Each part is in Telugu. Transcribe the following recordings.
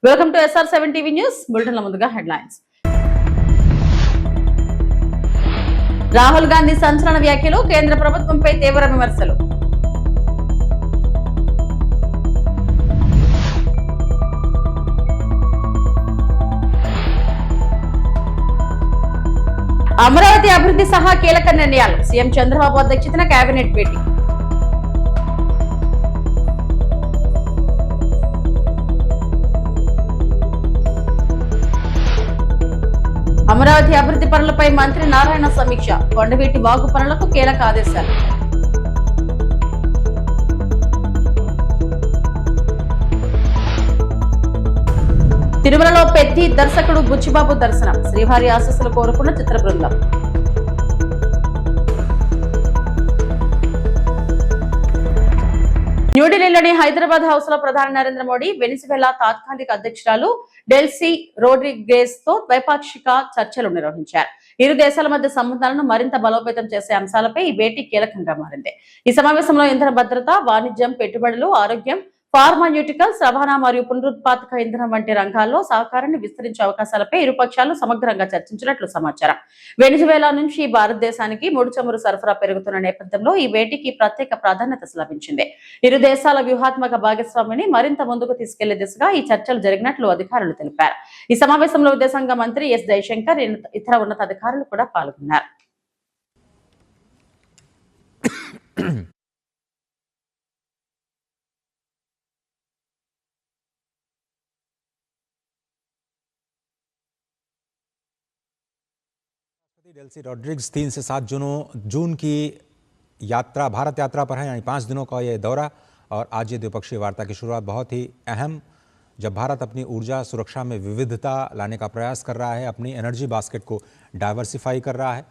Welcome to SR7 TV news బులెటిన్ల ముందుగా హెడ్లైన్స్. రాహుల్ గాంధీ సంచలన వ్యాఖ్యలు, కేంద్ర ప్రభుత్వంపై తీవ్ర విమర్శలు. అమరావతి అభివృద్ధి సహా కీలక నిర్ణయాలు, సీఎం చంద్రబాబు అధ్యక్షతన కేబినెట్ మీటింగ్. అమరావతి అభివృద్ధి పనులపై మంత్రి నారాయణ సమీక్ష, కొండవీటి వాగు పనులకు కీలక ఆదేశాలు. తిరుమలలో పెద్ది దర్శకుడు బుచ్చిబాబు దర్శనం, శ్రీవారి ఆశీస్సులు కోరుకున్న చిత్ర బృందం. న్యూఢిల్లీలోని హైదరాబాద్ హౌస్ లో ప్రధాని నరేంద్ర మోడీ వెనిజువెలా తాత్కాలిక అధ్యక్షురాలు డెల్సీ రోడ్రిగేజ్ తో ద్వైపాక్షిక చర్చలు నిర్వహించారు. ఇరు దేశాల మధ్య సంబంధాలను మరింత బలోపేతం చేసే అంశాలపై ఈ భేటీ కీలకంగా మారింది. ఈ సమావేశంలో ఇంధన భద్రత, వాణిజ్యం, పెట్టుబడులు, ఆరోగ్యం, ఫార్మాన్యూటికల్స్, రవాణా మరియు పునరుత్పాదక ఇంధనం వంటి రంగాల్లో సహకారాన్ని విస్తరించే అవకాశాలపై ఇరుపక్షాలు సమగ్రంగా చర్చించినట్లు సమాచారం. వెనిజువేలా నుంచి భారతదేశానికి ముడి చమురు సరఫరా పెరుగుతున్న నేపథ్యంలో ఈ భేటీకి ప్రత్యేక ప్రాధాన్యత లభించింది. ఇరు దేశాల వ్యూహాత్మక భాగస్వామ్యాన్ని మరింత ముందుకు తీసుకెళ్లే దిశగా ఈ చర్చలు జరిగినట్లు అధికారులు తెలిపారు. ఈ సమావేశంలో విదేశాంగ మంత్రి ఎస్ జయశంకర్, ఇతర ఉన్నతాధికారులు కూడా పాల్గొన్నారు. डेल्सी रॉड्रिग्स 3 से 7 जून की यात्रा, भारत यात्रा पर है, यानी 5 दिनों का ये दौरा। और आज ये द्विपक्षीय वार्ता की शुरुआत बहुत ही अहम, जब भारत अपनी ऊर्जा सुरक्षा में विविधता लाने का प्रयास कर रहा है, अपनी एनर्जी बास्केट को डाइवर्सिफाई कर रहा है।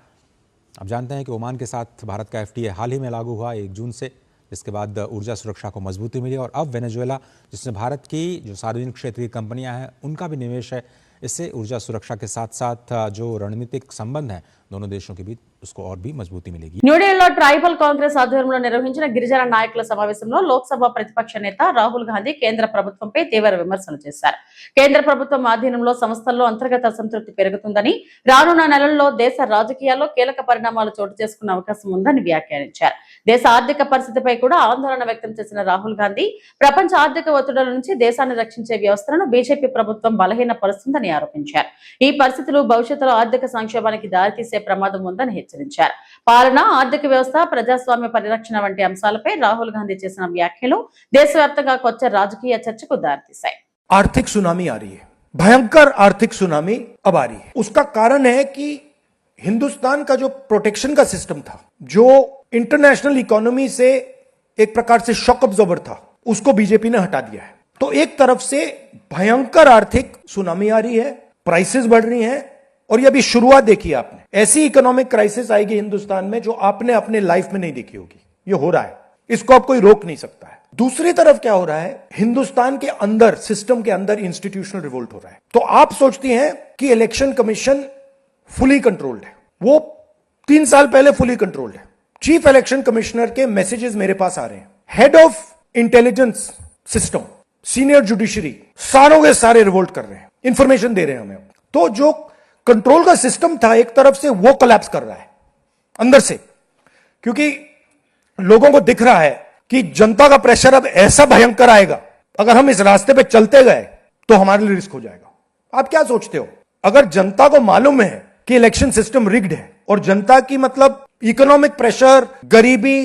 अब जानते हैं कि ओमान के साथ भारत का FTA हाल ही में लागू हुआ 1 जून से, जिसके बाद ऊर्जा सुरक्षा को मजबूती मिली। और अब वेनेजुएला, जिसमें भारत की जो सार्वजनिक क्षेत्र की कंपनियां हैं उनका भी निवेश है, इससे ऊर्जा सुरक्षा के साथ साथ जो रणनीतिक संबंध है दोनों देशों के बीच, उसको और भी मजबूती मिलेगी. న్యూఢిల్లీలో ట్రైబల్ కాంగ్రెస్ ఆధ్వర్యంలో నిర్వహించిన గిరిజన నాయకుల సమావేశంలో లోక్సభ ప్రతిపక్ష నేత రాహుల్ గాంధీ కేంద్ర ప్రభుత్వంపై తీవ్ర విమర్శలు చేశారు. కేంద్ర ప్రభుత్వం ఆధీనంలో సంస్థల్లో అంతర్గత అసంతృప్తి పెరుగుతుందని, రానున్న నెలల్లో దేశ రాజకీయాల్లో కీలక పరిణామాలు చోటు చేసుకునే అవకాశం ఉందని వ్యాఖ్యానించారు. దేశ ఆర్థిక పరిస్థితిపై కూడా ఆందోళన వ్యక్తం చేసిన రాహుల్ గాంధీ, ప్రపంచ ఆర్థిక ఒత్తిడుల నుంచి దేశాన్ని రక్షించే వ్యవస్థలను బీజేపీ ప్రభుత్వం బలహీనపరుస్తుందని ఆరోపించారు. ఈ పరిస్థితులు భవిష్యత్తులో ఆర్థిక సంక్షోభానికి దారితీసే ప్రమాదం ఉందని హెచ్చరించారు. పాలన, ఆర్థిక వ్యవస్థ, ప్రజాస్వామ్య పరిరక్షణ వంటి అంశాలపై రాహుల్ గాంధీ చేసిన వ్యాఖ్యలు దేశవ్యాప్తంగా కొత్త రాజకీయ చర్చకు దారితీశాయి. आर्थिक सुनामी आ रही है, भयंकर आर्थिक सुनामी अब आ रही है। उसका कारण है कि हिंदुस्तान का जो प्रोटेक्शन का सिस्टम था, जो इंटरनेशनल इकोनॉमी से एक प्रकार से शॉक अब्जॉर्बर था, उसको बीजेपी ने हटा दिया है। तो एक तरफ से भयंकर आर्थिक सुनामी आ रही है, प्राइसेस बढ़ रही हैं, और ये अभी शुरुआत देखी आपने। ऐसी इकोनॉमिक क्राइसिस आएगी हिंदुस्तान में जो आपने अपने लाइफ में नहीं देखी होगी। ये हो रहा है, इसको अब कोई रोक नहीं सकता है। दूसरी तरफ क्या हो रहा है, हिंदुस्तान के अंदर, सिस्टम के अंदर इंस्टीट्यूशनल रिवोल्ट हो रहा है। तो आप सोचती हैं कि इलेक्शन कमीशन फुली कंट्रोल्ड है, वो 3 साल पहले फुली कंट्रोल्ड है। चीफ इलेक्शन कमिश्नर के मैसेजेस मेरे पास आ रहे हैं, head of intelligence system, senior judiciary, सारों के सारे रिवोल्ट कर रहे हैं, इंफॉर्मेशन दे रहे हैं हमें। तो जो कंट्रोल का सिस्टम था एक तरफ से, वो कोलैप्स कर रहा है अंदर से, क्योंकि लोगों को दिख रहा है कि जनता का प्रेशर अब ऐसा भयंकर आएगा, अगर हम इस रास्ते पे चलते गए तो हमारे लिए रिस्क हो जाएगा। आप क्या सोचते हो, अगर जनता को मालूम है कि इलेक्शन सिस्टम रिग्ड है, और जनता की मतलब इकोनॉमिक प्रेशर, गरीबी,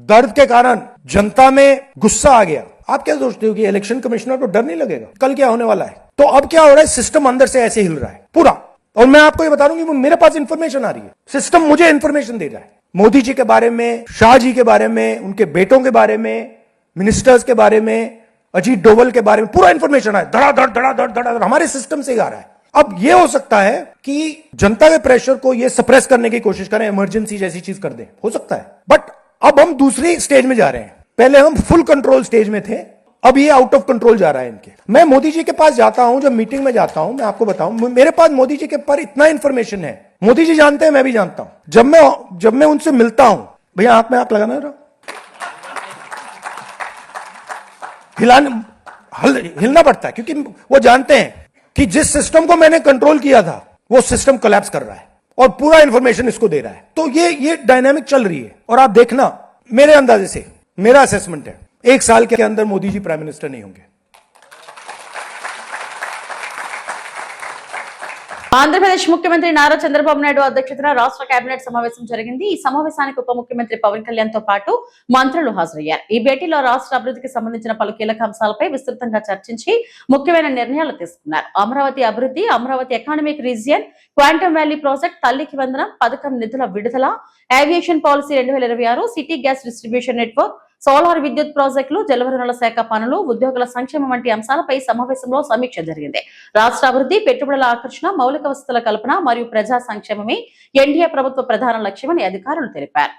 दर्द के कारण जनता में गुस्सा आ गया, आप क्या सोचते हो कि इलेक्शन कमिश्नर को डर नहीं लगेगा कल क्या होने वाला है? तो अब क्या हो रहा है, सिस्टम अंदर से ऐसे हिल रहा है पूरा। और मैं आपको ये बता दूं कि मेरे पास इंफॉर्मेशन आ रही है, सिस्टम मुझे इंफॉर्मेशन दे रहा है, मोदी जी के बारे में, शाह जी के बारे में, उनके बेटों के बारे में, मिनिस्टर्स के बारे में, अजीत डोवल के बारे में पूरा इंफॉर्मेशन है, धड़ाधड़ धड़ाधड़ धड़ाधड़ हमारे सिस्टम से आ रहा है। अब ये हो सकता है कि जनता के प्रेशर को ये सप्रेस करने की कोशिश करें, इमरजेंसी जैसी चीज कर दें, हो सकता है। बट अब हम दूसरी स्टेज में जा रहे हैं, पहले हम फुल कंट्रोल स्टेज में थे, अब ये आउट ऑफ कंट्रोल जा रहा है इनके। मैं मोदी जी के पास जाता हूं, जब मीटिंग में जाता हूं, मैं आपको बताऊं, मेरे पास मोदी जी के पर इतना इंफॉर्मेशन है, मोदी जी जानते हैं, मैं भी जानता हूं। जब मैं उनसे मिलता हूं, भैया हाथ में आप लगाना रहो, हिलना पड़ता है, क्योंकि वो जानते हैं कि जिस सिस्टम को मैंने कंट्रोल किया था वो सिस्टम कोलैप्स कर रहा है और पूरा इंफॉर्मेशन इसको दे रहा है। तो ये डायनामिक चल रही है। और आप देखना, मेरे अंदाजे से, मेरा असेसमेंट है, 1 साल के अंदर मोदी जी प्राइम मिनिस्टर नहीं होंगे। ఆంధ్రప్రదేశ్ ముఖ్యమంత్రి నారా చంద్రబాబు నాయుడు అధ్యక్షతన రాష్ట్ర కేబినెట్ సమావేశం జరిగింది. ఈ సమావేశానికి ఉప ముఖ్యమంత్రి పవన్ కళ్యాణ్ తో పాటు మంత్రులు హాజరయ్యారు. ఈ భేటీలో రాష్ట్ర అభివృద్ధికి సంబంధించిన పలు కీలక అంశాలపై విస్తృతంగా చర్చించి ముఖ్యమైన నిర్ణయాలు తీసుకున్నారు. అమరావతి అభివృద్ధి, Amaravati economic region, quantum valley project, తల్లికి వందనం పథకం నిధుల విడుదల, aviation policy 2026, city gas distribution network, solar విద్యుత్ ప్రాజెక్టులు, జలవనరుల శాఖ పనులు, ఉద్యోగుల సంక్షేమం వంటి అంశాలపై సమావేశంలో సమీక్ష జరిగింది. రాష్ట్ర అభివృద్ధి, పెట్టుబడుల ఆకర్షణ, మౌలిక వసతుల కల్పన మరియు ప్రజా సంక్షేమమే ఎన్డీఏ ప్రభుత్వ ప్రధాన లక్ష్యమని అధికారులు తెలిపారు.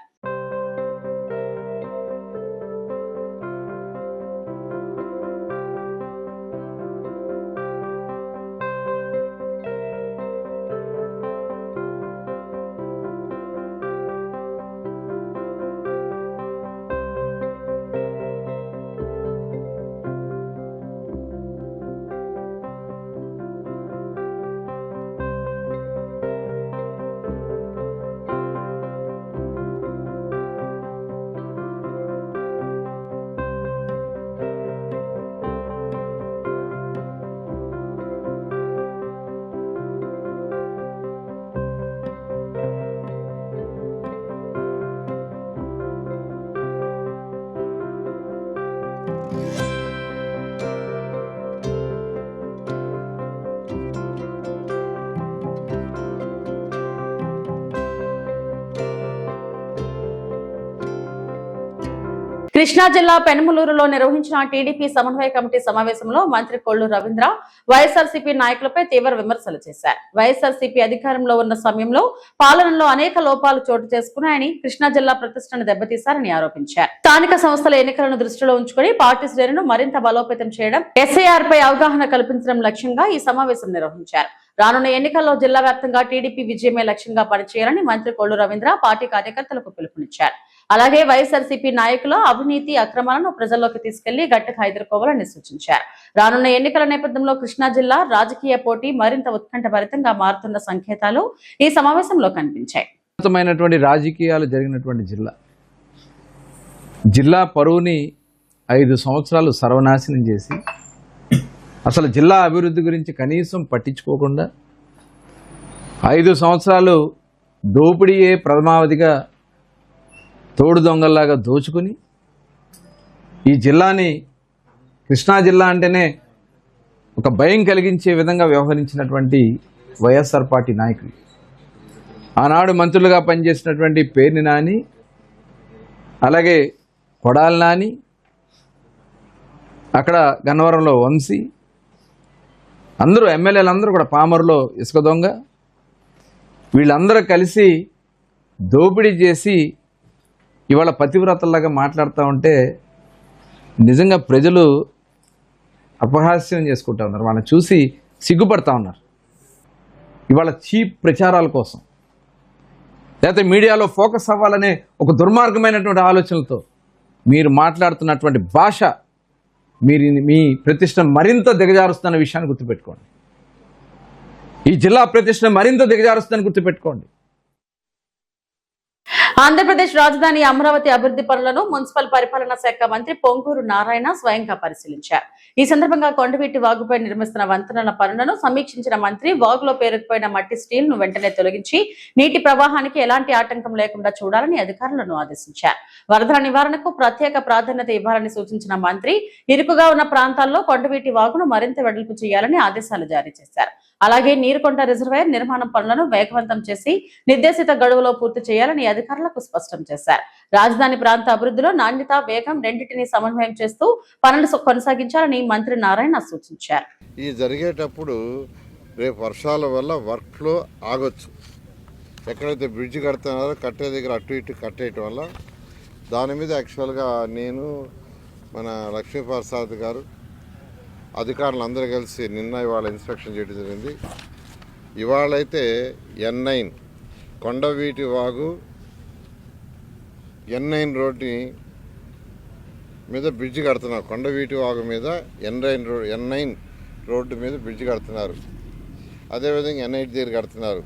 కృష్ణా జిల్లా పెనుమలూరులో నిర్వహించిన టీడీపీ సమన్వయ కమిటీ సమావేశంలో మంత్రి కొల్లు రవీంద్ర వైఎస్ఆర్సీపీ నాయకులపై తీవ్ర విమర్శలు చేశారు. వైఎస్ఆర్సీపీ అధికారంలో ఉన్న సమయంలో పాలనలో అనేక లోపాలు చోటు చేసుకున్నాయని, కృష్ణా జిల్లా ప్రతిష్టను దెబ్బతీశారని ఆరోపించారు. స్థానిక సంస్థల ఎన్నికలను దృష్టిలో ఉంచుకుని పార్టీ శ్రేణులను మరింత బలోపేతం చేయడం, ఎస్ఐఆర్ పై అవగాహన కల్పించడం లక్ష్యంగా ఈ సమావేశం నిర్వహించారు. రానున్న ఎన్నికల్లో జిల్లా వ్యాప్తంగా టీడీపీ విజయమే లక్ష్యంగా పనిచేయాలని మంత్రి కొల్లు రవీంద్ర పార్టీ కార్యకర్తలకు పిలుపునిచ్చారు. అలాగే వైఎస్ఆర్సీపీ నాయకుల అవినీతి అక్రమాలను ప్రజల్లోకి తీసుకెళ్లి గట్టిగా ఎదుర్కోవాలని సూచించారు. రానున్న ఎన్నికల నేపథ్యంలో కృష్ణా జిల్లా రాజకీయ పోటీ మరింత ఉత్కంఠభరితంగా మారుతున్న సంకేతాలు ఈ సమావేశంలో కనిపించాయి. రాజకీయాలు జరిగినటువంటి జిల్లా పరువుని 5 సంవత్సరాలు సర్వనాశనం చేసి, అసలు జిల్లా అభివృద్ధి గురించి కనీసం పట్టించుకోకుండా 5 సంవత్సరాలు దోపిడీయే ప్రథమావధిగా తోడు దొంగల్లాగా దోచుకుని ఈ జిల్లాని, కృష్ణా జిల్లా అంటేనే ఒక భయం కలిగించే విధంగా వ్యవహరించినటువంటి వైఎస్ఆర్ పార్టీ నాయకులు, ఆనాడు మంత్రులుగా పనిచేసినటువంటి పేర్ని నాని, అలాగే కొడాలి నాని, అక్కడ గన్నవరంలో వంశీ, అందరూ ఎమ్మెల్యేలు అందరూ కూడా పామరులో ఇసుక దొంగ, వీళ్ళందరూ కలిసి దోపిడీ చేసి ఇవాళ పతివ్రతల్లాగా మాట్లాడుతూ ఉంటే నిజంగా ప్రజలు అపహాస్యం చేసుకుంటా ఉన్నారు. వాళ్ళని చూసి సిగ్గుపడతా ఉన్నారు. ఇవాళ చీప్ ప్రచారాల కోసం, లేకపోతే మీడియాలో ఫోకస్ అవ్వాలనే ఒక దుర్మార్గమైనటువంటి ఆలోచనలతో మీరు మాట్లాడుతున్నటువంటి భాష మీ ప్రతిష్టను మరింత దిగజారుస్తున్న విషయాన్ని గుర్తుపెట్టుకోండి. ఈ జిల్లా ప్రతిష్టను మరింత దిగజారుస్తుందని గుర్తుపెట్టుకోండి. ఆంధ్రప్రదేశ్ రాజధాని అమరావతి అభివృద్ధి పనులను మున్సిపల్ పరిపాలనా శాఖ మంత్రి పొంగూరు నారాయణ స్వయంగా పరిశీలించారు. ఈ సందర్భంగా కొండవీటి వాగుపై నిర్మిస్తున్న వంతెనల పనులను సమీక్షించిన మంత్రి వాగులో పేరుకుపోయిన మట్టి స్టీల్ ను వెంటనే తొలగించి నీటి ప్రవాహానికి ఎలాంటి ఆటంకం లేకుండా చూడాలని అధికారులను ఆదేశించారు. వరదల నివారణకు ప్రత్యేక ప్రాధాన్యత ఇవ్వాలని సూచించిన మంత్రి ఇరుకుగా ఉన్న ప్రాంతాల్లో కొండవీటి వాగును మరింత వెడల్పు చేయాలని ఆదేశాలు జారీ చేశారు. అలాగే నీరుకొండ రిజర్వాయర్ నిర్మాణం పనులను వేగవంతం చేసి నిర్దేశిత గడువులో పూర్తి చేయాలని అధికారులకు స్పష్టం చేశారు. రాజధాని ప్రాంత అభివృద్ధిలో నాణ్యత, వేగం రెండింటినీ సమన్వయం చేస్తూ పనులు కొనసాగించాలని మంత్రి నారాయణ సూచించారు. ఈ జరిగేటప్పుడు రేపు వర్షాల వల్ల వర్క్ లో ఆగొచ్చు. ఎక్కడైతే బ్రిడ్జ్ కడుతున్నారో కట్టే దగ్గర అటు ఇటు కట్టేయటం వల్ల దాని మీద యాక్చువల్గా నేను, మన లక్ష్మీప్రసాద్ గారు, అధికారులు అందరూ కలిసి నిన్న ఇవాళ ఇన్స్పెక్షన్ చేయడం జరిగింది. ఇవాళైతే N9 కొండవీటి వాగు N9 రోడ్ని మీద బ్రిడ్జ్ కడుతున్నారు. కొండవీటి వాగు మీద N9 రోడ్డు మీద బ్రిడ్జ్ కడుతున్నారు. అదేవిధంగా N8 దగ్గర కడుతున్నారు,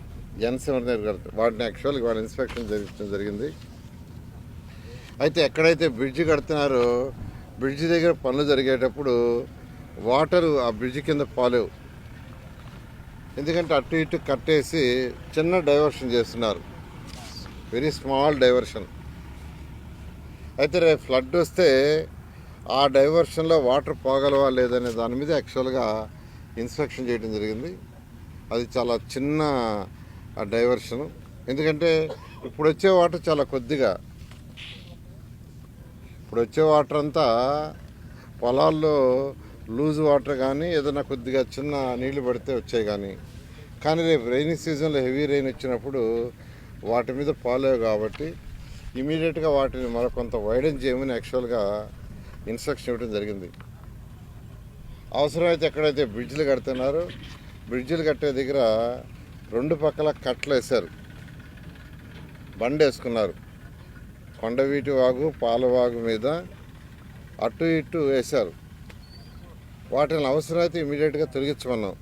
N7 దగ్గర కడుతున్నారు. వాటిని యాక్చువల్గా వాళ్ళ ఇన్స్పెక్షన్ జరిగింది. అయితే ఎక్కడైతే బ్రిడ్జ్ కడుతున్నారో బ్రిడ్జ్ దగ్గర పనులు జరిగేటప్పుడు వాటరు ఆ బ్రిడ్జ్ కింద పాలేవు. ఎందుకంటే అటు ఇటు కట్టేసి చిన్న డైవర్షన్ చేస్తున్నారు, వెరీ స్మాల్ డైవర్షన్. అయితే రేపు ఫ్లడ్ వస్తే ఆ డైవర్షన్లో వాటర్ పోగలవా లేదనే దాని మీద యాక్చువల్గా ఇన్స్పెక్షన్ చేయడం జరిగింది. అది చాలా చిన్న డైవర్షను. ఎందుకంటే ఇప్పుడు వచ్చే వాటర్ చాలా కొద్దిగా, ఇప్పుడు వచ్చే వాటర్ అంతా పొలాల్లో లూజ్ వాటర్ కానీ ఏదైనా కొద్దిగా చిన్న నీళ్లు పడితే వచ్చాయి. కానీ రేపు రైనీ సీజన్లో హెవీ రైన్ వచ్చినప్పుడు వాటి మీద పాలేవు కాబట్టి ఇమీడియట్గా వాటిని మరికొంత వైడెన్ చేయమని యాక్చువల్గా ఇన్స్ట్రక్షన్ ఇవ్వడం జరిగింది. అవసరమైతే ఎక్కడైతే బ్రిడ్జ్లు కడుతున్నారో బ్రిడ్జ్లు కట్టే దగ్గర 2 పక్కల కట్లు వేశారు, బండి వేసుకున్నారు. కొండవీటి వాగు పాలవాగు మీద అటు ఇటు వేశారు. వాటిని అవసరమైతే ఇమీడియట్గా తొలగించమన్నాం,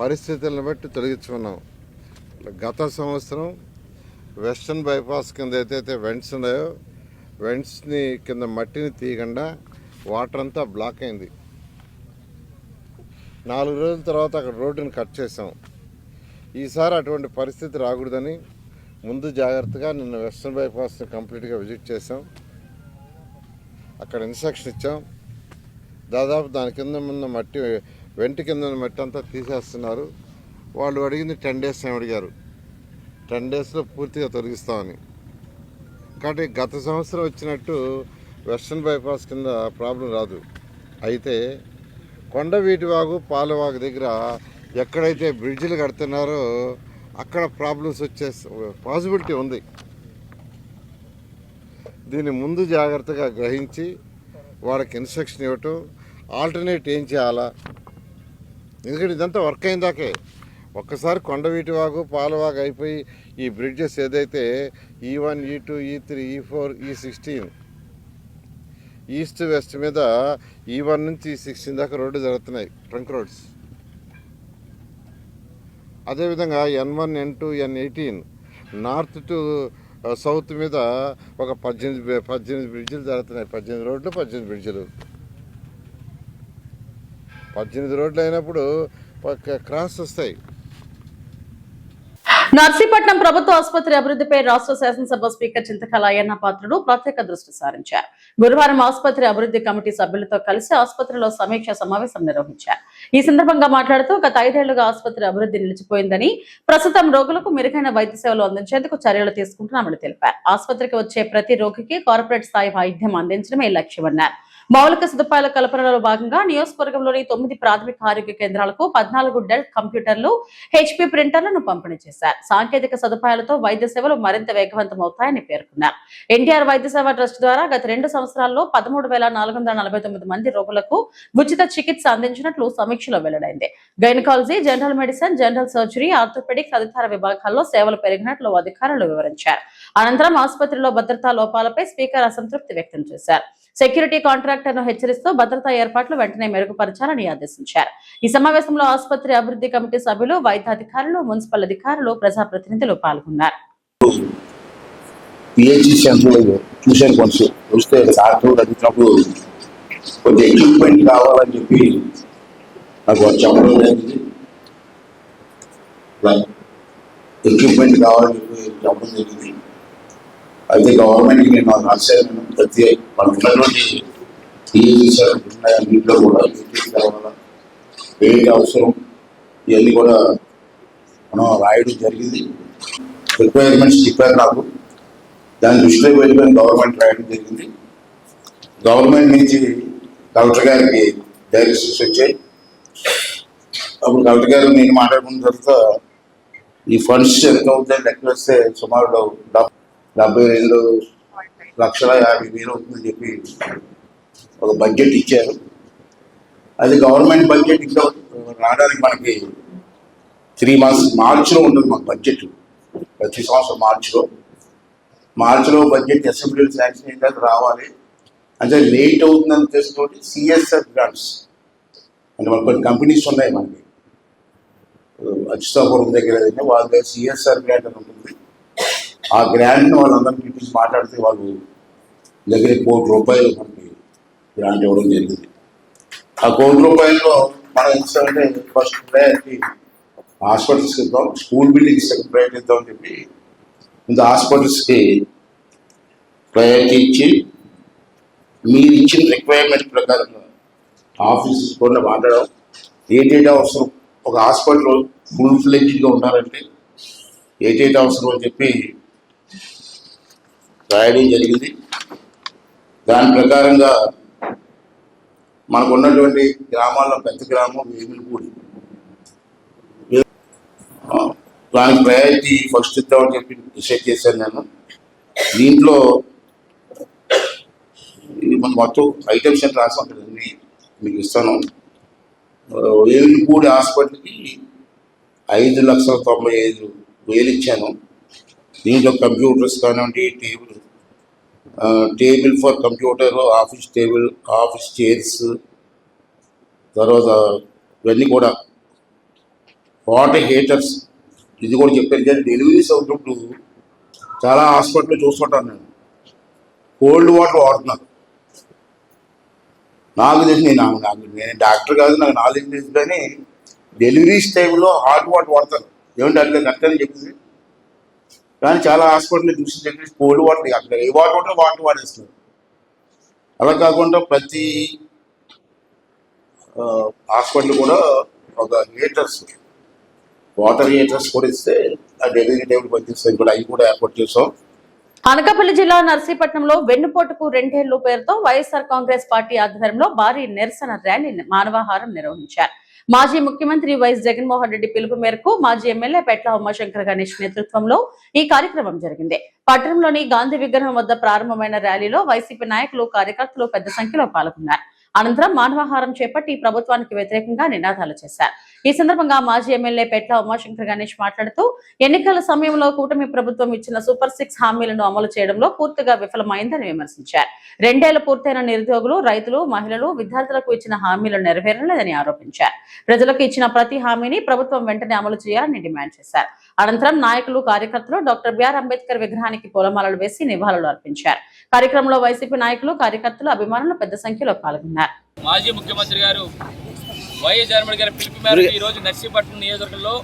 పరిస్థితులను బట్టి తొలగించమన్నాం. గత సంవత్సరం వెస్టర్న్ బైపాస్ కింద ఏదైతే వెంట్స్ ఉన్నాయో వెంట్స్ని కింద మట్టిని తీయకుండా వాటర్ అంతా బ్లాక్ అయింది. 4 రోజుల తర్వాత అక్కడ రోడ్డుని కట్ చేసాం. ఈసారి అటువంటి పరిస్థితి రాకూడదని ముందు జాగ్రత్తగా నిన్న వెస్టర్న్ బైపాస్ని కంప్లీట్గా విజిట్ చేసాం. అక్కడ ఇన్స్ట్రక్షన్ ఇచ్చాం. దాదాపు దాని కింద ఉన్న మట్టి, వెంట కింద ఉన్న మట్టి అంతా తీసేస్తున్నారు. వాళ్ళు అడిగింది 10 days అని అడిగారు. 10 daysలో పూర్తిగా తొలగిస్తామని. కాబట్టి గత సంవత్సరం వచ్చినట్టు వెస్టర్న్ బైపాస్ కింద ప్రాబ్లం రాదు. అయితే కొండవీటి వాగు పాలవాగు దగ్గర ఎక్కడైతే బ్రిడ్జిలు కడుతున్నారో అక్కడ ప్రాబ్లమ్స్ వచ్చే పాసిబిలిటీ ఉంది. దీన్ని ముందు జాగ్రత్తగా గ్రహించి వాళ్ళకి ఇన్స్ట్రక్షన్ ఇవ్వటం, ఆల్టర్నేట్ ఏం చేయాలా. ఎందుకంటే ఇదంతా వర్క్ అయిందాకే. ఒక్కసారి కొండవీటి వాగు పాలవాగు అయిపోయి ఈ బ్రిడ్జెస్ ఏదైతే E1, E2, E3, E4, E16 east west మీద E1 నుంచి E16 దాకా రోడ్డు జరుగుతున్నాయి, ట్రంక్ రోడ్స్. అదేవిధంగా N1, N2, N18 north to south మీద ఒక 18 బ్రిడ్జిలు జరుగుతున్నాయి. 18 రోడ్లు 18 బ్రిడ్జిలు. 18 రోడ్లు అయినప్పుడు క్రాస్ వస్తాయి. నర్సీపట్నం ప్రభుత్వ ఆసుపత్రి అభివృద్ధిపై రాష్ట్ర శాసనసభ స్పీకర్ చింతకాయల అయ్యన్న పాత్రుడు ప్రత్యేక దృష్టి సారించారు. గురువారం ఆసుపత్రి అభివృద్ధి కమిటీ సభ్యులతో కలిసి ఆసుపత్రిలో సమీక్ష సమావేశం నిర్వహించారు. ఈ సందర్భంగా మాట్లాడుతూ గత 5 ఏళ్లుగా ఆసుపత్రి అభివృద్ధి నిలిచిపోయిందని, ప్రస్తుతం రోగులకు మెరుగైన వైద్య సేవలు అందించేందుకు చర్యలు తీసుకుంటున్నామని తెలిపారు. ఆసుపత్రికి వచ్చే ప్రతి రోగికి కార్పొరేట్ స్థాయి వైద్యం అందించడమే లక్ష్యమన్నారు. మౌలిక సదుపాయాల కల్పనలో భాగంగా నియోజకవర్గంలోని 9 ప్రాథమిక ఆరోగ్య కేంద్రాలకు 14 డెల్ కంప్యూటర్లు, HP ప్రింటర్లను పంపిణీ చేశారు. సాంకేతిక సదుపాయాలతో వైద్య సేవలు మరింత వేగవంతమవుతాయని పేర్కొన్నారు. ఎన్టీఆర్ వైద్య సేవ ట్రస్ట్ ద్వారా గత 2 సంవత్సరాల్లో 13,449 మంది రోగులకు ఉచిత చికిత్స అందించినట్లు సమీక్షలో వెల్లడైంది. Gynaecology, general medicine, general surgery, orthopaedic తదితర విభాగాల్లో సేవలు పెరిగినట్లు అధికారులు వివరించారు. అనంతరం ఆసుపత్రిలో భద్రతా లోపాలపై స్పీకర్ అసంతృప్తి వ్యక్తం చేశారు. సెక్యూరిటీ కాంట్రాక్టర్ను హెచ్చరిస్తూ భద్రతా ఏర్పాట్లు వెంటనే మెరుగుపరచాలని ఆదేశించారు. ఈ సమావేశంలో ఆసుపత్రి అభివృద్ధి కమిటీ సభ్యులు, వైద్యాధికారులు, మున్సిపల్ అధికారులు, ప్రజాప్రతినిధులు పాల్గొన్నారు. అయితే గవర్నమెంట్కి నేను రాశాను. ప్రతి మనకున్నటువంటి నీటిలో కూడా కావాలా, వేడి అవసరం, ఇవన్నీ కూడా మనం రాయడం జరిగింది. రిక్వైర్మెంట్స్ చెప్పారు నాకు, దాన్ని దృష్టిలో పెట్టుకొని గవర్నమెంట్ రాయడం జరిగింది. గవర్నమెంట్ నుంచి కలెక్టర్ గారికి డైరెక్షన్స్ వచ్చాయి. అప్పుడు కలెక్టర్ గారు నేను మాట్లాడుకున్న తర్వాత ఈ ఫండ్స్ ఎంత అవుతాయి లెక్క వేస్తే సుమారు 72,50,000 అవుతుందని చెప్పి ఒక బడ్జెట్ ఇచ్చారు. అది గవర్నమెంట్ బడ్జెట్ ఇంకా రావడానికి మనకి 3 months మార్చిలో ఉంటుంది మాకు బడ్జెట్. ప్రతి సంవత్సరం మార్చిలో మార్చిలో బడ్జెట్ అసెంబ్లీలో శాంక్షన్ అయితే రావాలి అంటే లేట్ అవుతుందని ఉద్దేశంతో సిఎస్ఆర్ గ్రాంట్స్ అంటే మనకు కొన్ని కంపెనీస్ ఉన్నాయి మనకి అచ్యుతాపురం దగ్గర వాళ్ళ దగ్గర సిఎస్ఆర్ గ్రాంట్ అని ఉంటుంది. ఆ గ్రాంట్ని వాళ్ళందరినీ పిలిపించి మాట్లాడితే వాళ్ళు దగ్గర ₹1 మనకి గ్రాంట్ ఇవ్వడం జరిగింది. ఆ ₹1 మనం ఇస్తామంటే ఫస్ట్ ప్రయారిటీ హాస్పిటల్స్కి ఇద్దాం, స్కూల్ బిల్డింగ్స్ సెకండ్ ప్రయారిటీ ఇద్దాం అని చెప్పి ఇంత హాస్పిటల్స్కి ప్రయారిటీ ఇచ్చి మీరు ఇచ్చిన రిక్వైర్మెంట్ ప్రకారంగా ఆఫీసెస్ కూడా మాట్లాడడం ఏటేటా అవసరం ఒక హాస్పిటల్ ఫుల్ ఫ్లెడ్జ్డ్గా ఉండాలంటే ఏటేటా అవసరం అని చెప్పి రాయడం జరిగింది. దాని ప్రకారంగా మనకు ఉన్నటువంటి గ్రామాల్లో పెద్ద గ్రామం వేమిలిపూడి, దానికి ప్రయారిటీ ఫస్ట్ ఇద్దామని చెప్పి డిసైడ్ చేశాను నేను. దీంట్లో మన మొత్తం ఐటమ్స్ అని రాసి ఉంటుందండి, మీకు ఇస్తాను. వేమిలిపూడి హాస్పిటల్కి 5,95,000 ఇచ్చాను. దీంట్లో కంప్యూటర్స్ కానివ్వండి, table for computer, office table, office chairs, తర్వాత ఇవన్నీ కూడా వాటర్ హీటర్స్, ఇది కూడా చెప్పారు. కానీ డెలివరీస్ అవుతున్నప్పుడు చాలా హాస్పిటల్లో చూస్తుంటాను నేను కోల్డ్ వాటర్ వాడుతున్నాను. నాకు తెలిసి నేను డాక్టర్ కాదు, నాకు నాలెడ్జ్ లేదు, కానీ డెలివరీస్ టైంలో హాట్ వాటర్ వాడతాను. ఏమంటే అట్లా కరెక్ట్ అని చెప్పింది. కానీ చాలా హాస్పిటల్లో చూసి చెప్పి కోల్డ్ వాటర్ అక్కడ ఏ వాటర్ ఉంటే వాటర్ వాడేస్తున్నారు. అలా కాకుండా ప్రతి హాస్పిటల్ కూడా ఒక హీటర్స్, వాటర్ హీటర్స్ కూడా ఇస్తే ఆ డెలివరీ టైంలో పనిచేస్తాయి కూడా, అవి కూడా ఏర్పాటు చేసాం. అనకాపల్లి జిల్లా నర్సీపట్నంలో వెన్నుపోటుకు 2 ఏళ్లు పేరుతో వైఎస్ఆర్ కాంగ్రెస్ పార్టీ ఆధ్వర్యంలో భారీ నిరసన ర్యాలీ మానవాహారం నిర్వహించారు. మాజీ ముఖ్యమంత్రి వైఎస్ జగన్మోహన్ రెడ్డి పిలుపు మేరకు మాజీ ఎమ్మెల్యే పెట్ల ఉమాశంకర్ గణేష్ నేతృత్వంలో ఈ కార్యక్రమం జరిగింది. పట్టణంలోని గాంధీ విగ్రహం వద్ద ప్రారంభమైన ర్యాలీలో వైసీపీ నాయకులు, కార్యకర్తలు పెద్ద సంఖ్యలో పాల్గొన్నారు. అనంతరం మానవాహారం చేపట్టి ప్రభుత్వానికి వ్యతిరేకంగా నినాదాలు చేశారు. ఈ సందర్భంగా మాజీ ఎమ్మెల్యే పెట్ల ఉమాశంకర్ గణేష్ మాట్లాడుతూ ఎన్నికల సమయంలో కూటమి ప్రభుత్వం ఇచ్చిన సూపర్ 6 హామీలను అమలు చేయడంలో పూర్తిగా విఫలమైందని విమర్శించారు. 2 ఏళ్లు పూర్తయిన నిరుద్యోగులు, రైతులు, మహిళలు, విద్యార్థులకు ఇచ్చిన హామీలు నెరవేరలేదని ఆరోపించారు. ప్రజలకు ఇచ్చిన ప్రతి హామీని ప్రభుత్వం వెంటనే అమలు చేయాలని డిమాండ్ చేశారు. అనంతరం నాయకులు, కార్యకర్తలు డాక్టర్ బిఆర్ అంబేద్కర్ విగ్రహానికి పూలమాలలు వేసి నివాళులు అర్పించారు. కార్యక్రమంలో వైసీపీ నాయకులు, కార్యకర్తలు, అభిమానులు పెద్ద సంఖ్యలో పాల్గొన్నారు. మాజీ ముఖ్యమంత్రి గారు వైఎస్ జగన్మోహన్ గారి పిలుపు మేరకు ఈరోజు నర్సీపట్నం నియోజకవర్గంలో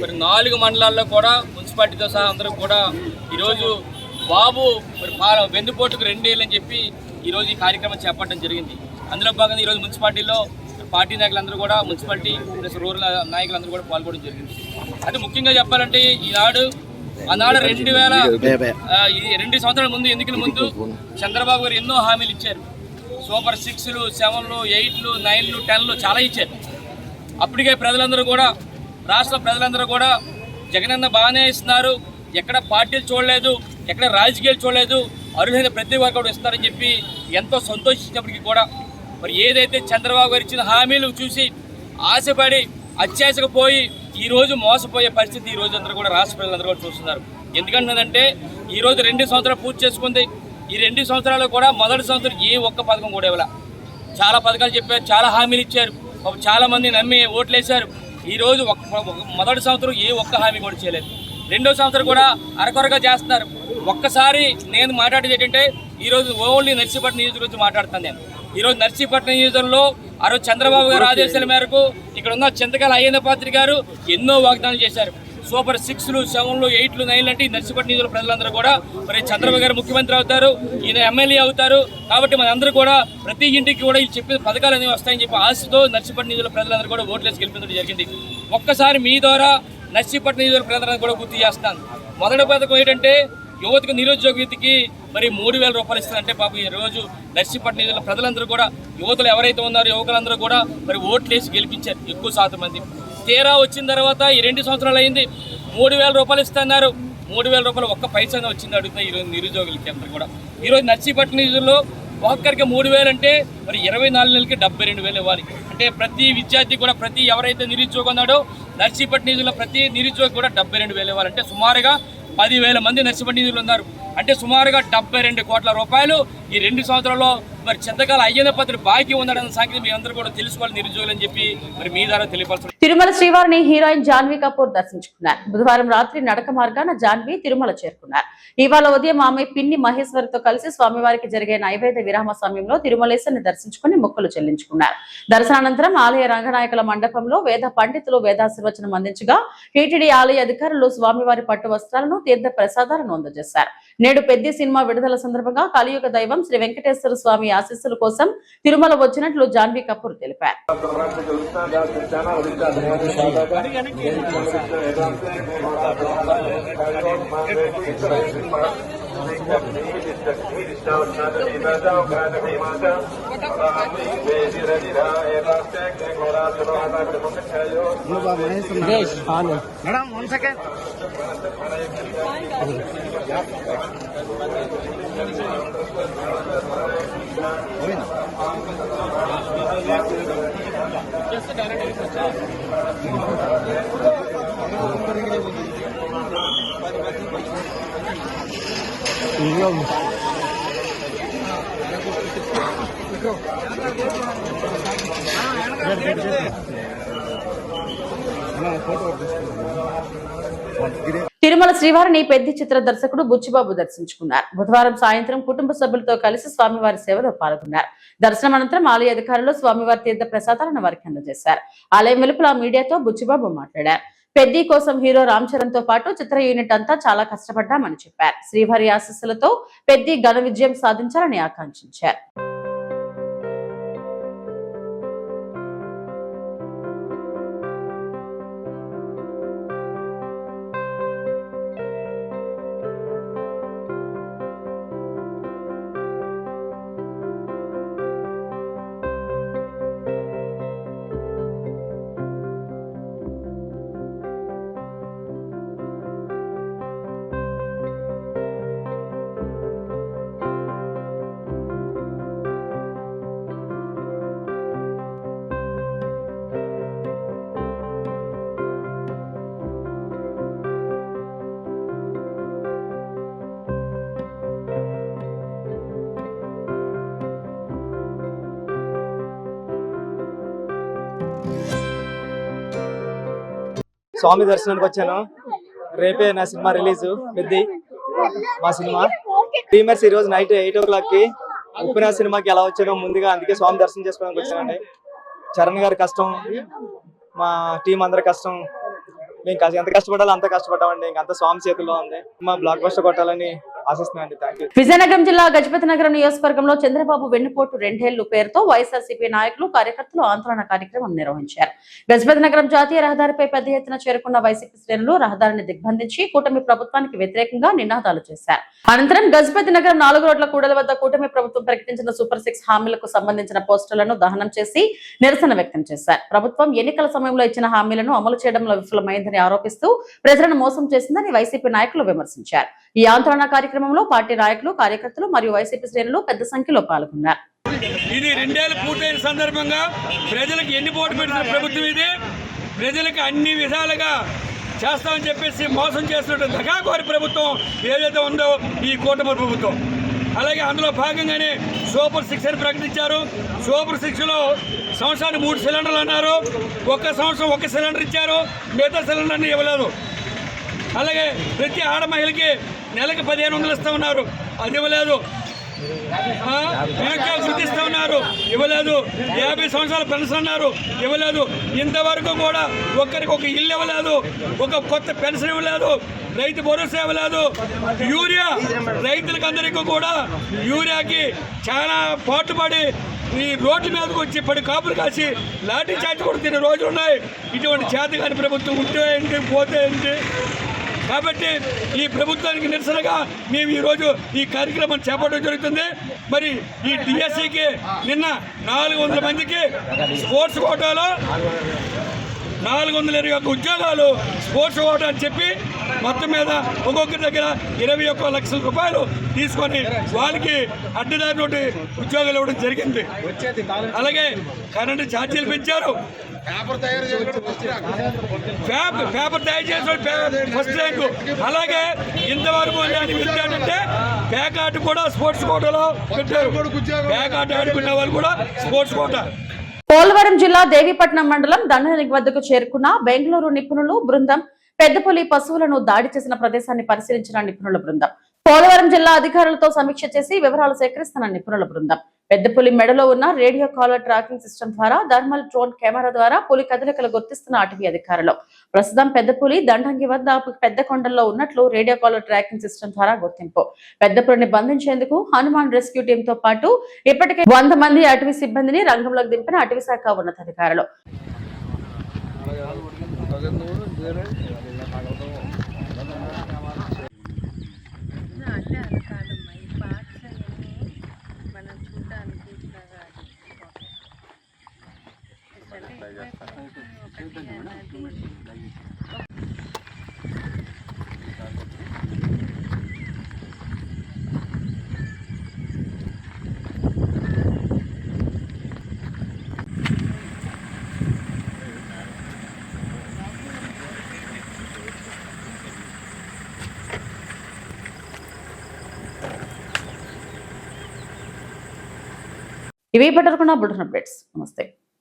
మరి 4 మండలాల్లో కూడా మున్సిపాలిటీతో సహా అందరూ కూడా ఈరోజు బాబు వెన్నుపోటుకు 2 ఏళ్ళు అని చెప్పి ఈరోజు ఈ కార్యక్రమం చేపట్టడం జరిగింది. అందులో భాగంగా ఈరోజు మున్సిపాలిటీలో పార్టీ నాయకులందరూ కూడా, మున్సిపాలిటీ ప్లస్ రూరల్ నాయకులందరూ కూడా పాల్గొనడం జరిగింది. అది ముఖ్యంగా చెప్పాలంటే ఆనాడు 2 సంవత్సరాల ముందు, ఎన్నికల ముందు చంద్రబాబు గారు ఎన్నో హామీలు ఇచ్చారు. సూపర్ 6లు, 7లు, 8లు, 9లు, 10లు చాలా ఇచ్చారు. అప్పటికే ప్రజలందరూ కూడా, రాష్ట్ర ప్రజలందరూ కూడా జగనన్న బాగానే ఇస్తున్నారు, ఎక్కడ పార్టీలు చూడలేదు, ఎక్కడ రాజకీయాలు చూడలేదు, అర్హులైన ప్రతి ఒక్కరు కూడా ఇస్తారని చెప్పి ఎంతో సంతోషించినప్పటికీ కూడా మరి ఏదైతే చంద్రబాబు గారు ఇచ్చిన హామీలు చూసి ఆశపడి అత్యాశకు పోయి ఈరోజు మోసపోయే పరిస్థితి ఈరోజు అందరూ కూడా రాష్ట్ర ప్రజలందరూ కూడా చూస్తున్నారు. ఎందుకంటే ఈరోజు 2 సంవత్సరాలు పూర్తి చేసుకుంది. ఈ 2 సంవత్సరాలు కూడా మొదటి సంవత్సరం ఏ ఒక్క పథకం కూడా ఇవ్వాల. చాలా పథకాలు చెప్పారు, చాలా హామీలు ఇచ్చారు, చాలా మంది నమ్మి ఓట్లేశారు. ఈరోజు మొదటి సంవత్సరం ఏ ఒక్క హామీ కూడా చేయలేదు. 2వ సంవత్సరం కూడా అరకొరగా చేస్తున్నారు. ఒక్కసారి నేను మాట్లాడేది ఏంటంటే ఈరోజు ఓన్లీ నర్సీపట్నం నియోజకవర్గం గురించి మాట్లాడుతాను నేను. ఈరోజు నర్సీపట్నం నియోజకవర్గంలో ఆ రోజు చంద్రబాబు గారు ఆదేశాల మేరకు ఇక్కడ ఉన్న చింతకాల అయ్యన్న పాత్రి గారు ఎన్నో వాగ్దానాలు చేశారు. సూపర్ 6లు, 7లు, 8లు, 9లు అంటే ఈ నర్సీపట్నం నియోజకవర్గ ప్రజలందరూ కూడా మరి చంద్రబాబు గారు ముఖ్యమంత్రి అవుతారు, ఈయన ఎమ్మెల్యే అవుతారు, కాబట్టి మనందరూ కూడా ప్రతి ఇంటికి కూడా ఈ చెప్పిన పథకాలు అనేవి వస్తాయని చెప్పి ఆశతో నర్సీపట్నం నియోజకవర్గ ప్రజలందరూ కూడా ఓట్లేసి గెలిపించడం జరిగింది. ఒక్కసారి మీ ద్వారా నర్సీపట్నం నియోజకవర్గ ప్రజలందరూ కూడా గుర్తు చేస్తాను. మొదటి పథకం ఏంటంటే యువతకు, నిరుద్యోగ యువతకి మరి 3,000 రూపాయలు ఇస్తారంటే పాపం ఈ రోజు నర్సీపట్నం నియోజకవర్గ ప్రజలందరూ కూడా, యువతలు ఎవరైతే ఉన్నారో యువకులందరూ కూడా మరి ఓట్లేసి గెలిపించారు ఎక్కువ శాతం మంది. తీరా వచ్చిన తర్వాత ఈ 2 సంవత్సరాలు అయింది, 3,000 రూపాయలు ఇస్తున్నారు. 3,000 రూపాయలు ఒక్క పైసా వచ్చింది అడుగుతున్నా ఈరోజు నిరుద్యోగులకి అందరూ కూడా. ఈరోజు నర్సీపట్నం నియోజకవర్గంలో ఒక్కరికి 3,000 అంటే మరి 24 నెలలకి 72,000 ఇవ్వాలి. అంటే ప్రతి విద్యార్థి కూడా ఎవరైతే నిరుద్యోగం ఉన్నాడో నర్సీపట్నం నిధుల్లో ప్రతి నిరుద్యోగి కూడా 72,000 ఇవ్వాలి. అంటే సుమారుగా 10,000 మంది నర్సీపట్నం నిధులు ఉన్నారు. అంటే సుమారుగా 72 కోట్ల రూపాయలు ఈ 2 సంవత్సరాల్లో మరి చింతకాల అయ్యన్న పత్రి బాకీ ఉందన్న సంగతి మీ అందరూ కూడా తెలుసుకోవాలి నిరుద్యోగులు అని చెప్పి మరి మీ ద్వారా తెలియపరచారు. తిరుమల శ్రీవారిని హీరోయిన్ జాన్వీ కపూర్ దర్శించుకున్నారు. బుధవారం రాత్రి నడక మార్గాన జాన్వీ తిరుమల చేరుకున్నారు. ఇవాళ ఉదయం ఆమె పిన్ని మహేశ్వరితో కలిసి స్వామివారికి జరిగే నైవేద్య విరామ సమయంలో తిరుమలేశ్వరిని దర్శించుకుని మొక్కులు చెల్లించుకున్నారు. దర్శనానంతరం ఆలయ రంగనాయకుల మండపంలో వేద పండితులు వేదాశీర్వచనం అందించగా టీటీడీ ఆలయ అధికారులు స్వామివారి పట్టు వస్త్రాలను తీర్థ ప్రసాదాలను అందజేశారు. నేడు పెద్ద సినిమా విడుదల సందర్భంగా కలియుగ దైవం శ్రీ వెంకటేశ్వర స్వామి ఆశీస్సుల కోసం తిరుమల వచ్చినట్లు జాన్వీ కపూర్ తెలిపారు. తిరుమల శ్రీవారిని పెద్ద చిత్ర దర్శకుడు బుచ్చిబాబు దర్శించుకున్నారు. బుధవారం సాయంత్రం కుటుంబ సభ్యులతో కలిసి స్వామివారి సేవలో పాల్గొన్నారు. దర్శనం అనంతరం ఆలయ అధికారులు స్వామివారి తీర్థ ప్రసాదాలను వారికి అందజేశారు. ఆలయం వెలుపల మీడియాతో బుచ్చిబాబు మాట్లాడారు. పెద్ది కోసం హీరో రామ్ చరణ్ తో పాటు చిత్ర యూనిట్ అంతా చాలా కష్టపడ్డామని చెప్పారు. శ్రీవారి ఆశీస్సులతో పెద్ది ఘన విజయం సాధించాలని ఆకాంక్షించారు. స్వామి దర్శనానికి వచ్చాను. రేపే నా సినిమా రిలీజ్ పెద్ది మా సినిమా ప్రీమియర్స్ ఈ రోజు నైట్ 8 o'clock కి. ఉప్పిన సినిమాకి ఎలా వచ్చానో ముందుగా అందుకే స్వామి దర్శనం చేసుకోవడానికి వచ్చానండి. చరణ్ గారి కష్టం, మా టీం అందరి కష్టం, మేము ఎంత కష్టపడాలో అంత కష్టపడ్డామండి. ఇంకంత స్వామి చేతుల్లో ఉంది. మా బ్లాక్ బస్టర్ కొట్టాలని ఆశిస్తున్నానండి. Thank you. విజయనగరం జిల్లా గజపతి నగరం నియోజకవర్గంలో చంద్రబాబు వెన్నుపోటు 2 ఏళ్లు పేరుతో వైఎస్ఆర్సీపీ నాయకులు కార్యకర్తలు ఆందోళన కార్యక్రమం నిర్వహించారు. గజపతి నగరం జాతీయ రహదారిపై పెద్ద ఎత్తున చేరుకున్న వైసీపీ శ్రేణులు రహదారిని దిగ్బంధించి కూటమి ప్రభుత్వానికి వ్యతిరేకంగా నినాదాలు చేశారు. అనంతరం గజపతి నగరం 4 రోడ్ల కూడల వద్ద కూటమి ప్రభుత్వం ప్రకటించిన సూపర్ 6 హామీలకు సంబంధించిన పోస్టర్లను దహనం చేసి నిరసన వ్యక్తం చేశారు. ప్రభుత్వం ఎన్నికల సమయంలో ఇచ్చిన హామీలను అమలు చేయడంలో విఫలమైందని ఆరోపిస్తూ ప్రజలను మోసం చేసిందని వైసీపీ నాయకులు విమర్శించారు. ఈ ఆందోళన కార్యక్రమంలో పార్టీ నాయకులు, కార్యకర్తలు మరియు వైసీపీ శ్రేణులు పెద్ద సంఖ్యలో పాల్గొన్నారు. ఇది 2 ఏళ్లు పూర్తయిన సందర్భంగా ప్రజలకు ఎన్ని పోటు పెట్టిన ప్రభుత్వం ఇది. ప్రజలకు అన్ని విధాలుగా చేస్తామని చెప్పేసి మోసం చేస్తున్న దగాకోరి ప్రభుత్వం ఏదైతే ఉందో ఈ కూటమి ప్రభుత్వం. అలాగే అందులో భాగంగానే సూపర్ 6 అని ప్రకటించారు. సూపర్ 6లో సంవత్సరానికి 3 సిలిండర్లు అన్నారు. ఒక్క సంవత్సరం 1 సిలిండర్ ఇచ్చారు, మిగతా సిలిండర్ని ఇవ్వలేదు. అలాగే ప్రతి ఆడ మహిళకి నెలకి 1500 ఇస్తా ఉన్నారు, అది ఇవ్వలేదు. గుర్తిస్తా ఉన్నారు, ఇవ్వలేదు. 50 సంవత్సరాల పెన్షన్ అన్నారు, ఇవ్వలేదు. ఇంతవరకు కూడా ఒక్కరికి ఒక ఇల్లు ఇవ్వలేదు, ఒక కొత్త పెన్షన్ ఇవ్వలేదు, రైతు భరోసా ఇవ్వలేదు. యూరియా రైతులకు అందరికీ కూడా యూరియాకి చాలా పాటుపడి ఈ రోడ్ల మీదకి వచ్చి పడి కాపులు కాసి లాఠీ చార్జ్ కొడుతున్న రోజులు ఉన్నాయి. ఇటువంటి చేతగాని ప్రభుత్వం ఉంటే ఏంటి, పోతే ఏంటి. కాబట్టి ఈ ప్రభుత్వానికి నిరసనగా మేము ఈరోజు ఈ కార్యక్రమం చేపట్టడం జరుగుతుంది. మరి ఈ డిఎస్సికి నిన్న 400 మందికి స్పోర్ట్స్ కోటాలో 421 ఉద్యోగాలు స్పోర్ట్స్ కోటా అని చెప్పి మొత్తం మీద ఒక్కొక్కరి దగ్గర 21 లక్షల రూపాయలు తీసుకొని వాళ్ళకి అడ్డదారి నోటి ఉద్యోగాలు ఇవ్వడం జరిగింది. అలాగే కరెంటు ఛార్జీలు పెంచారు. పేపర్ తయారు చేసిన ఫస్ట్ ర్యాంకు. అలాగే ఇంతవరకు ఏంటంటే పేకాట కూడా స్పోర్ట్స్ కోటాలో పెట్టారు. పేకాట ఆడుకునే వాళ్ళు కూడా స్పోర్ట్స్ కోటా. పోలవరం జిల్లా దేవీపట్నం మండలం దండనికి వద్దకు చేరుకున్న బెంగళూరు నిపుణులు బృందం పెద్దపులి పశువులను దాడి చేసిన ప్రదేశాన్ని పరిశీలించిన నిపుణుల బృందం పోలవరం జిల్లా అధికారులతో సమీక్ష చేసి వివరాలు సేకరిస్తున్న నిపుణుల బృందం పెద్దపులి మెడలో ఉన్న రేడియో కాలర్ ట్రాకింగ్ సిస్టమ్ ద్వారా థర్మల్ డ్రోన్ కెమెరా ద్వారా పులి కదలికలు గుర్తిస్తున్న అటవీ అధికారులు. ప్రస్తుతం పెద్దపులి దండంగి వద్ద పెద్ద కొండల్లో ఉన్నట్లు రేడియో కాలర్ ట్రాకింగ్ సిస్టమ్ ద్వారా గుర్తింపు. పెద్దపులిని బంధించేందుకు హనుమాన్ రెస్క్యూ టీమ్ తో పాటు ఇప్పటికే 100 మంది అటవీ సిబ్బందిని రంగంలోకి దింపిన అటవీ శాఖ ఉన్నతాధికారులు. ఇవి పట్టరుకున్న బులెటిన్ అప్డేట్స్. నమస్తే.